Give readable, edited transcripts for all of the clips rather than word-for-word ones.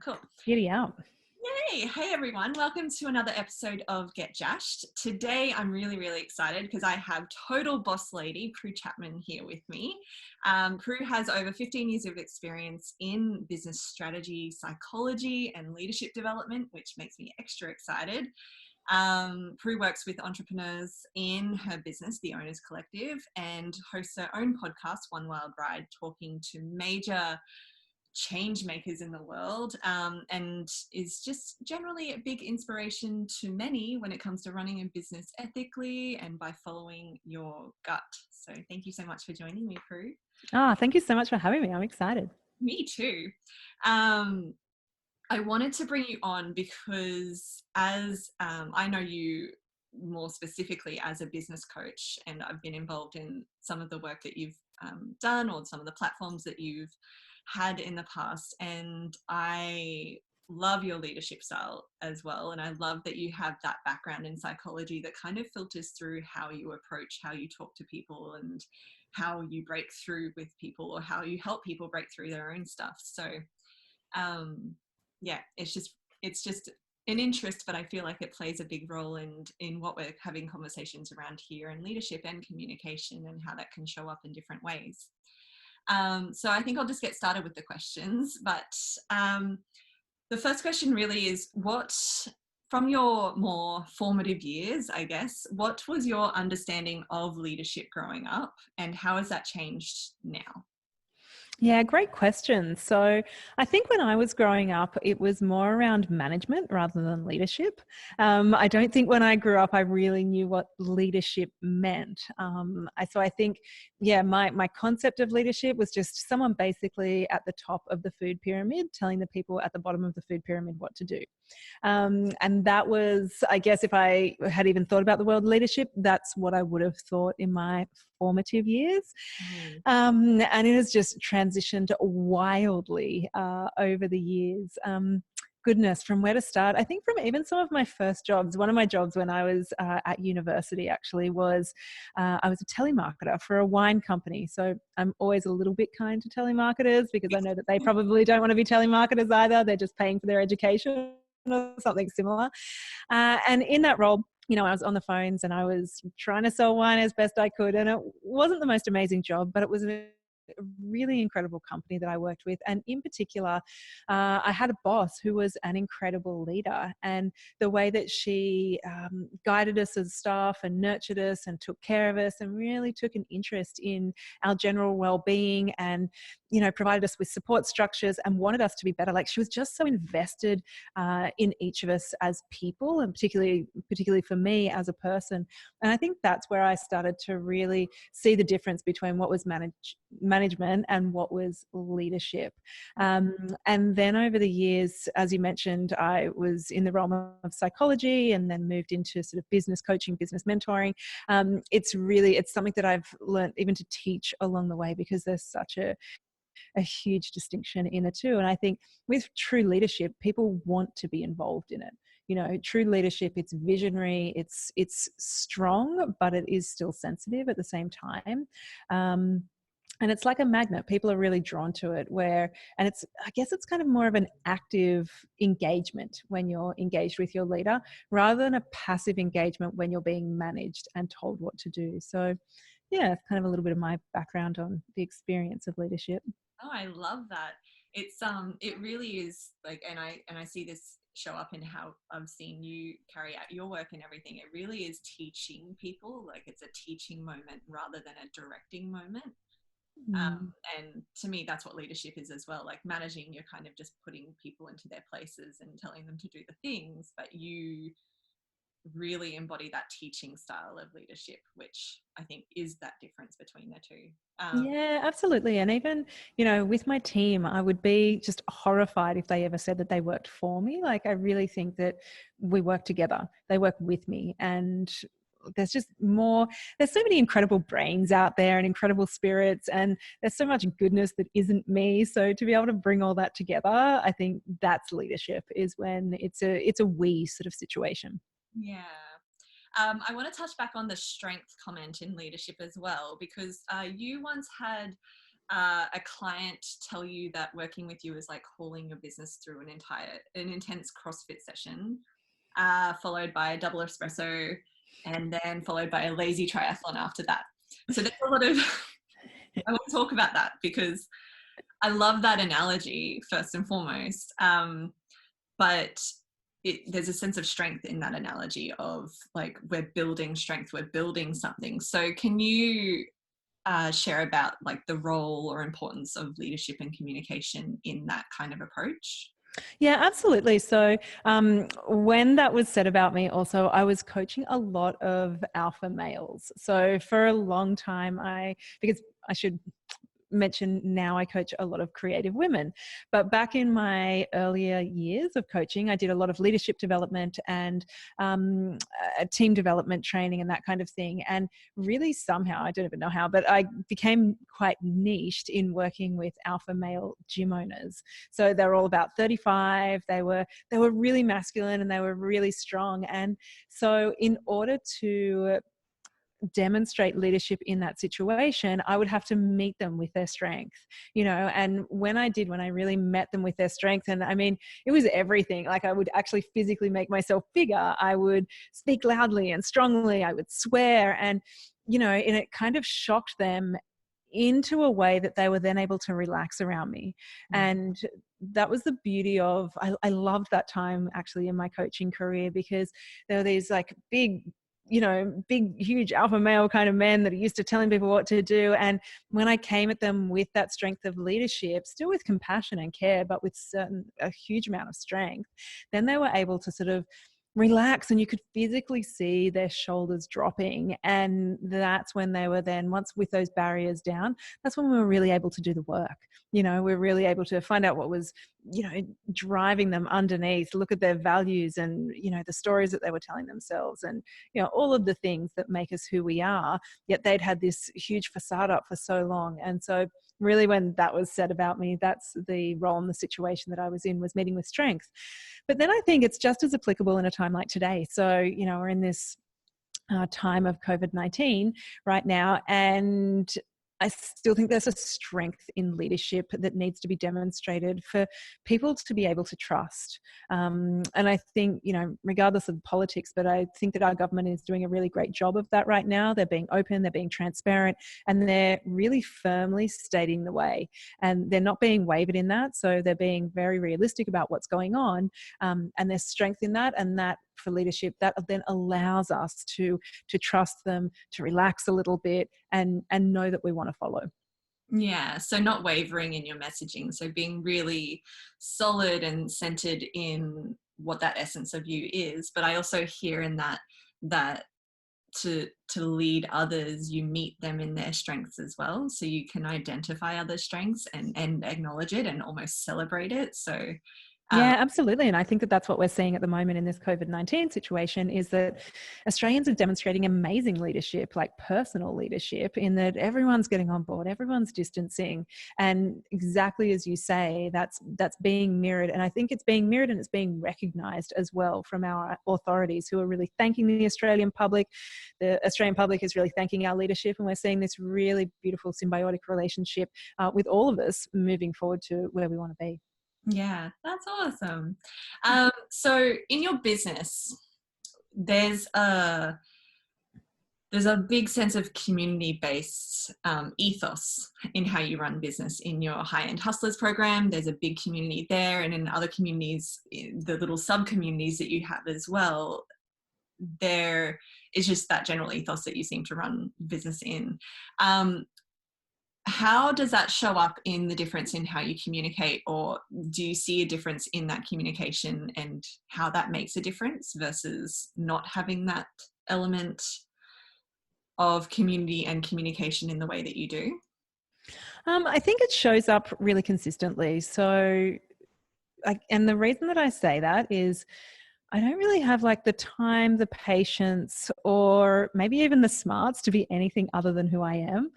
Cool. Giddy up. Yay. Hey, everyone. Welcome to another episode of Get Jashed. Today, I'm really excited because I have total boss lady, Pru Chapman, here with me. Pru has over 15 years of experience in business strategy, psychology, and leadership development, which makes me extra excited. Pru works with entrepreneurs in her business, the Owners Collective, and hosts her own podcast, One Wild Ride, talking to major change makers in the world, and is just generally a big inspiration to many when it comes to running a business ethically and by following your gut. So thank you so much for joining me, Pru. Thank you so much for having me. I'm excited. Me too. I wanted to bring you on because as I know you more specifically as a business coach, and I've been involved in some of the work that you've done or some of the platforms that you've had in the past, and I love your leadership style as well, and I love that you have that background in psychology that kind of filters through how you approach, how you talk to people, and how you break through with people, or how you help people break through their own stuff. So yeah, it's just an interest, but I feel like it plays a big role in what we're having conversations around here, and leadership and communication, and how that can show up in different ways. So I think I'll just get started with the questions. But the first question really is, from your more formative years, I guess, what was your understanding of leadership growing up, and how has that changed now? Yeah, great question. So I think when I was growing up, it was more around management rather than leadership. I don't think when I grew up, I really knew what leadership meant. So I think, my concept of leadership was just someone basically at the top of the food pyramid telling the people at the bottom of the food pyramid what to do. And that was, I guess, if I had even thought about the word leadership, that's what I would have thought in my formative years. And it has just transitioned wildly over the years. Goodness, from where to start? I think from even some of my first jobs. One of my jobs when I was at university actually was I was a telemarketer for a wine company. So I'm always a little bit kind to telemarketers because I know that they probably don't want to be telemarketers either. They're just paying for their education or something similar. And in that role, I was on the phones and I was trying to sell wine as best I could. And it wasn't the most amazing job, but it was a really incredible company that I worked with. And in particular, I had a boss who was an incredible leader, and the way that she guided us as staff and nurtured us and took care of us and really took an interest in our general well-being, and provided us with support structures and wanted us to be better. Like, she was just so invested in each of us as people, and particularly for me as a person. And I think that's where I started to really see the difference between what was management and what was leadership. And then over the years, as you mentioned, I was in the realm of psychology and then moved into sort of business coaching, business mentoring. It's something that I've learned even to teach along the way, because there's such a huge distinction in the two. And I think with true leadership, people want to be involved in it. True leadership, it's visionary, it's strong, but it is still sensitive at the same time. And it's like a magnet. People are really drawn to it, and I guess it's kind of more of an active engagement when you're engaged with your leader, rather than a passive engagement when you're being managed and told what to do. So yeah, it's kind of a little bit of my background on the experience of leadership. Oh, I love that. It really is like, and I see this show up in how I've seen you carry out your work and everything. It really is teaching people. Like, it's a teaching moment rather than a directing moment. And to me, that's what leadership is as well. Like, managing, you're kind of just putting people into their places and telling them to do the things, but you really embody that teaching style of leadership, which I think is that difference between the two. Yeah, absolutely. And even, with my team, I would be just horrified if they ever said that they worked for me. Like, I really think that we work together. They work with me. And there's so many incredible brains out there and incredible spirits, and there's so much goodness that isn't me. So to be able to bring all that together, I think that's leadership, is when it's a we sort of situation. Yeah. I want to touch back on the strength comment in leadership as well, because you once had a client tell you that working with you is like hauling your business through an intense CrossFit session, followed by a double espresso, and then followed by a lazy triathlon after that. So there's a lot of, I want to talk about that because I love that analogy first and foremost. But there's a sense of strength in that analogy of like, we're building strength, we're building something. So can you share about like the role or importance of leadership and communication in that kind of approach? Yeah, absolutely. So when that was said about me, also, I was coaching a lot of alpha males. So for a long time, because I should mention now I coach a lot of creative women. But back in my earlier years of coaching, I did a lot of leadership development and team development training and that kind of thing. And really somehow, I don't even know how, but I became quite niched in working with alpha male gym owners. So they're all about 35. They were really masculine and they were really strong. And so in order to demonstrate leadership in that situation, I would have to meet them with their strength, and when I really met them with their strength, and I mean, it was everything. Like, I would actually physically make myself bigger. I would speak loudly and strongly. I would swear, and it kind of shocked them into a way that they were then able to relax around me. And that was the beauty of, I loved that time actually in my coaching career, because there were these like big, huge alpha male kind of men that are used to telling people what to do. And when I came at them with that strength of leadership, still with compassion and care, but with a huge amount of strength, then they were able to sort of relax, and you could physically see their shoulders dropping. And that's when they were then, once with those barriers down, that's when we were really able to do the work. We're really able to find out what was, driving them underneath, look at their values and, the stories that they were telling themselves, and, all of the things that make us who we are, yet they'd had this huge facade up for so long. And so really, when that was said about me, that's the role in the situation that I was in, was meeting with strength. But then I think it's just as applicable in a time like today. So, we're in this time of COVID-19 right now, and I still think there's a strength in leadership that needs to be demonstrated for people to be able to trust. And I think, regardless of politics, but I think that our government is doing a really great job of that right now. They're being open, they're being transparent, and they're really firmly stating the way. And they're not being wavered in that. So they're being very realistic about what's going on. And there's strength in that. And that, for leadership, that then allows us to trust them, to relax a little bit, and know that we want to follow. Yeah, so not wavering in your messaging, so being really solid and centered in what that essence of you is. But I also hear in that to lead others, you meet them in their strengths as well, so you can identify other strengths and acknowledge it and almost celebrate it. So Yeah, absolutely. And I think that that's what we're seeing at the moment in this COVID-19 situation, is that Australians are demonstrating amazing leadership, like personal leadership, in that everyone's getting on board, everyone's distancing. And exactly as you say, that's being mirrored. And I think it's being mirrored and it's being recognised as well from our authorities, who are really thanking the Australian public. The Australian public is really thanking our leadership, and we're seeing this really beautiful symbiotic relationship with all of us moving forward to where we want to be. yeah, that's awesome. So in your business, there's a big sense of community-based ethos in how you run business. In your high-end hustlers program, there's a big community there, and in other communities, the little sub-communities that you have as well, there is just that general ethos that you seem to run business in. How does that show up in the difference in how you communicate, or do you see a difference in that communication and how that makes a difference versus not having that element of community and communication in the way that you do? I think it shows up really consistently. So, and the reason that I say that is, I don't really have like the time, the patience, or maybe even the smarts to be anything other than who I am.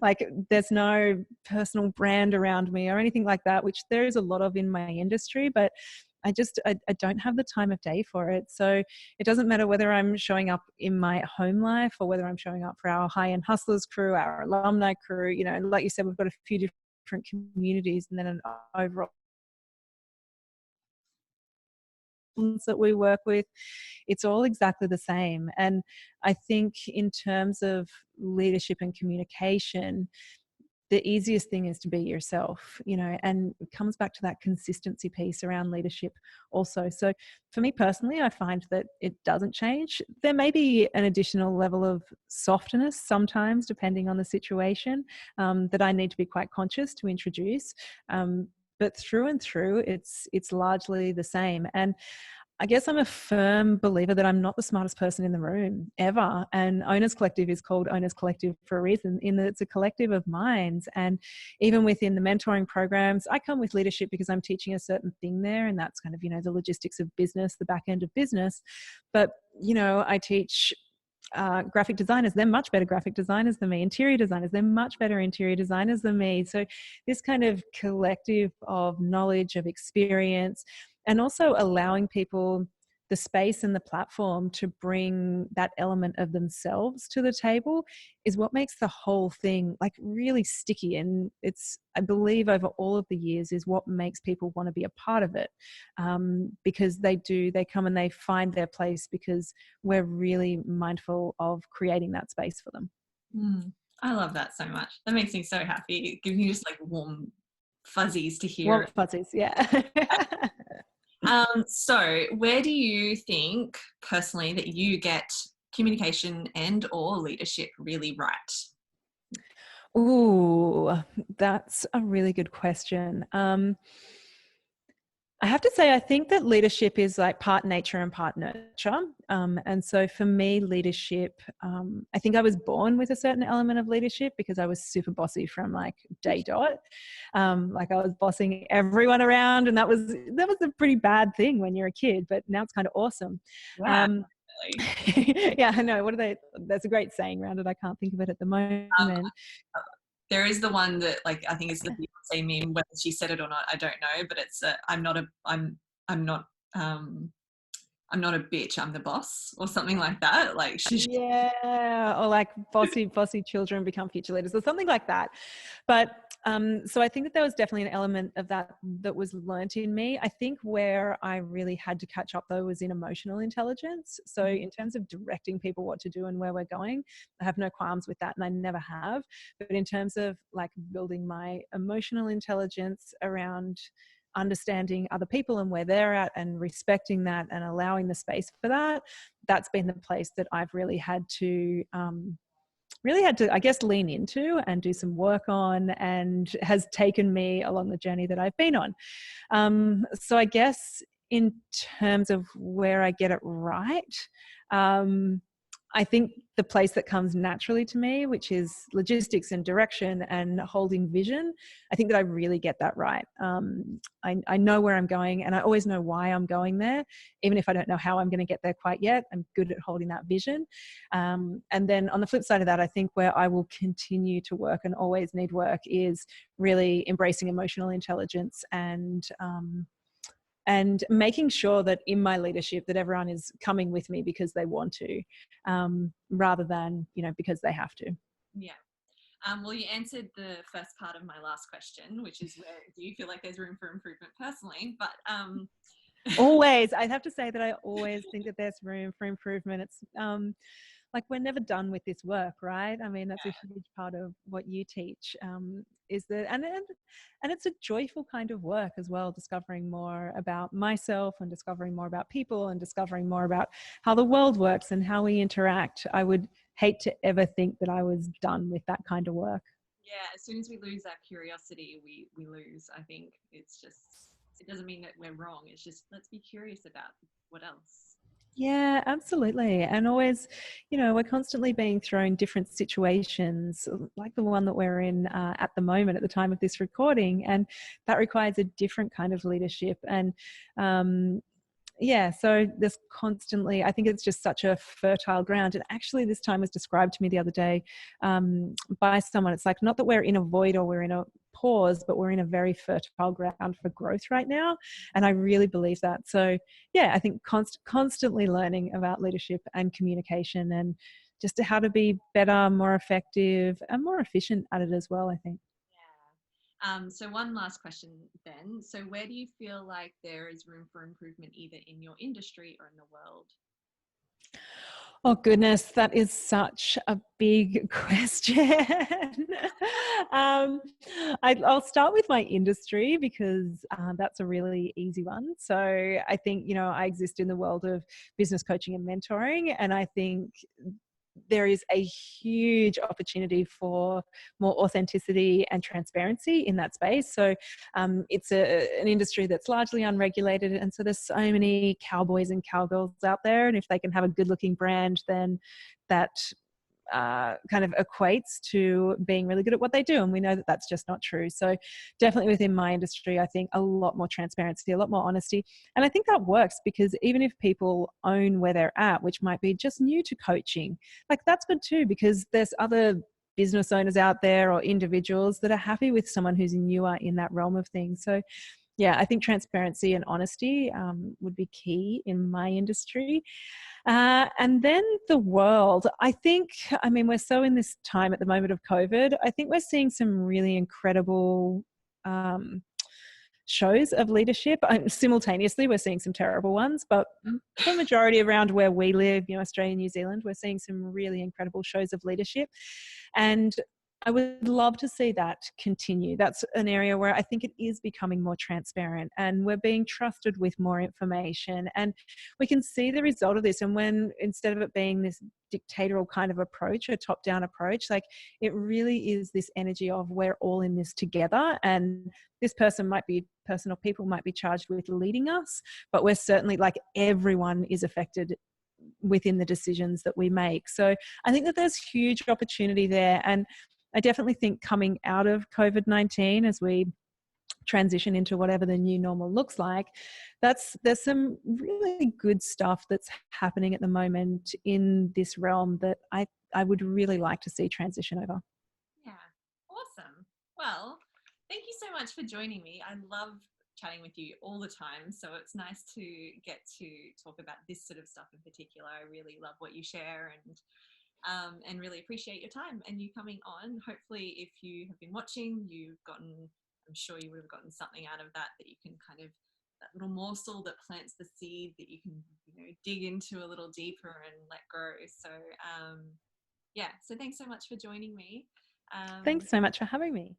Like, there's no personal brand around me or anything like that, which there is a lot of in my industry. But I don't have the time of day for it. So it doesn't matter whether I'm showing up in my home life or whether I'm showing up for our high-end hustlers crew, our alumni crew. You know, like you said, we've got a few different communities and then an overall that we work with. It's all exactly the same. And I think in terms of leadership and communication, the easiest thing is to be yourself, you know, and it comes back to that consistency piece around leadership also. So for me personally, I find that it doesn't change. There may be an additional level of softness sometimes, depending on the situation, that I need to be quite conscious to introduce. But through and through, it's largely the same. And I guess I'm a firm believer that I'm not the smartest person in the room ever. And Owners Collective is called Owners Collective for a reason, in that it's a collective of minds. And even within the mentoring programs, I come with leadership because I'm teaching a certain thing there. And that's kind of, you know, the logistics of business, the back end of business. But, you know, I teach graphic designers. They're much better graphic designers than me. Interior designers, they're much better interior designers than me. So this kind of collective of knowledge, of experience, and also allowing people the space and the platform to bring that element of themselves to the table is what makes the whole thing like really sticky. And it's, I believe, over all of the years is what makes people want to be a part of it, because they come and they find their place because we're really mindful of creating that space for them. I love that so much. That makes me so happy. It gives me just like warm fuzzies to hear. Warm fuzzies, yeah. So where do you think personally that you get communication and or leadership really right? Ooh, that's a really good question. I have to say, I think that leadership is like part nature and part nurture. And so for me, leadership, I think I was born with a certain element of leadership because I was super bossy from like day dot. Like I was bossing everyone around, and that was a pretty bad thing when you're a kid, but now it's kind of awesome. Yeah, Yeah, I know. That's a great saying around it. I can't think of it at the moment. there is the one that like I think is the Beyonce meme, whether she said it or not, I don't know, but it's I'm not a bitch, I'm the boss, or something like that. Like yeah, or like bossy children become future leaders or something like that. But so I think that there was definitely an element of that was learnt in me. I think where I really had to catch up though was in emotional intelligence. So in terms of directing people what to do and where we're going, I have no qualms with that, and I never have. But in terms of like building my emotional intelligence around understanding other people and where they're at and respecting that and allowing the space for that, that's been the place that I've really had to I guess lean into and do some work on, and has taken me along the journey that I've been on. So I guess in terms of where I get it right, I think the place that comes naturally to me, which is logistics and direction and holding vision, I think that I really get that right. I know where I'm going, and I always know why I'm going there. Even if I don't know how I'm going to get there quite yet, I'm good at holding that vision. And then on the flip side of that, I think where I will continue to work and always need work is really embracing emotional intelligence and making sure that in my leadership that everyone is coming with me because they want to, rather than, you know, because they have to. Yeah. Well, you answered the first part of my last question, which is where do you feel like there's room for improvement personally? But always, I have to say that I always think that there's room for improvement. It's like we're never done with this work, right? I mean, that's a huge part of what you teach, is that, and it's a joyful kind of work as well, discovering more about myself and discovering more about people and discovering more about how the world works and how we interact. I would hate to ever think that I was done with that kind of work. Yeah, as soon as we lose that curiosity, we lose. I think it's just, it doesn't mean that we're wrong. It's just, let's be curious about what else. Yeah, absolutely. And always, you know, we're constantly being thrown different situations like the one that we're in at the moment at the time of this recording. And that requires a different kind of leadership. And yeah, so there's constantly, I think it's just such a fertile ground. And actually, this time was described to me the other day by someone. It's like, not that we're in a void or we're in a pause, but we're in a very fertile ground for growth right now. And I really believe that. So, yeah, I think constantly learning about leadership and communication and just how to be better, more effective, and more efficient at it as well, I think. Yeah. So one last question then. So where do you feel like there is room for improvement either in your industry or in the world? Oh goodness, that is such a big question. um, I'll start with my industry because that's a really easy one. So I think, I exist in the world of business coaching and mentoring, and I think there is a huge opportunity for more authenticity and transparency in that space. So it's an industry that's largely unregulated. And so there's so many cowboys and cowgirls out there. And if they can have a good looking brand, then that kind of equates to being really good at what they do. And we know that that's just not true. So definitely within my industry, I think a lot more transparency, a lot more honesty. And I think that works because even if people own where they're at, which might be just new to coaching, like that's good too, because there's other business owners out there or individuals that are happy with someone who's newer in that realm of things. So yeah, I think transparency and honesty would be key in my industry. And then the world, I think, I mean, we're so in this time at the moment of COVID, I think we're seeing some really incredible um, shows of leadership. Simultaneously, we're seeing some terrible ones, but for the majority around where we live, Australia, New Zealand, we're seeing some really incredible shows of leadership. And I would love to see that continue. That's an area where I think it is becoming more transparent and we're being trusted with more information. And we can see the result of this. And when instead of it being this dictatorial kind of approach, a top down approach, like it really is this energy of we're all in this together. And this person or people might be charged with leading us, but we're certainly like everyone is affected within the decisions that we make. So I think that there's huge opportunity there. And I definitely think coming out of COVID-19 as we transition into whatever the new normal looks like, there's some really good stuff that's happening at the moment in this realm that I would really like to see transition over. Yeah, awesome. Well, thank you so much for joining me. I love chatting with you all the time. So it's nice to get to talk about this sort of stuff in particular. I really love what you share and really appreciate your time and you coming on. Hopefully, if you have been watching, I'm sure you would have gotten something out of that you can kind of, that little morsel that plants the seed that you can, dig into a little deeper and let grow. So, yeah, so thanks so much for joining me. Thanks so much for having me.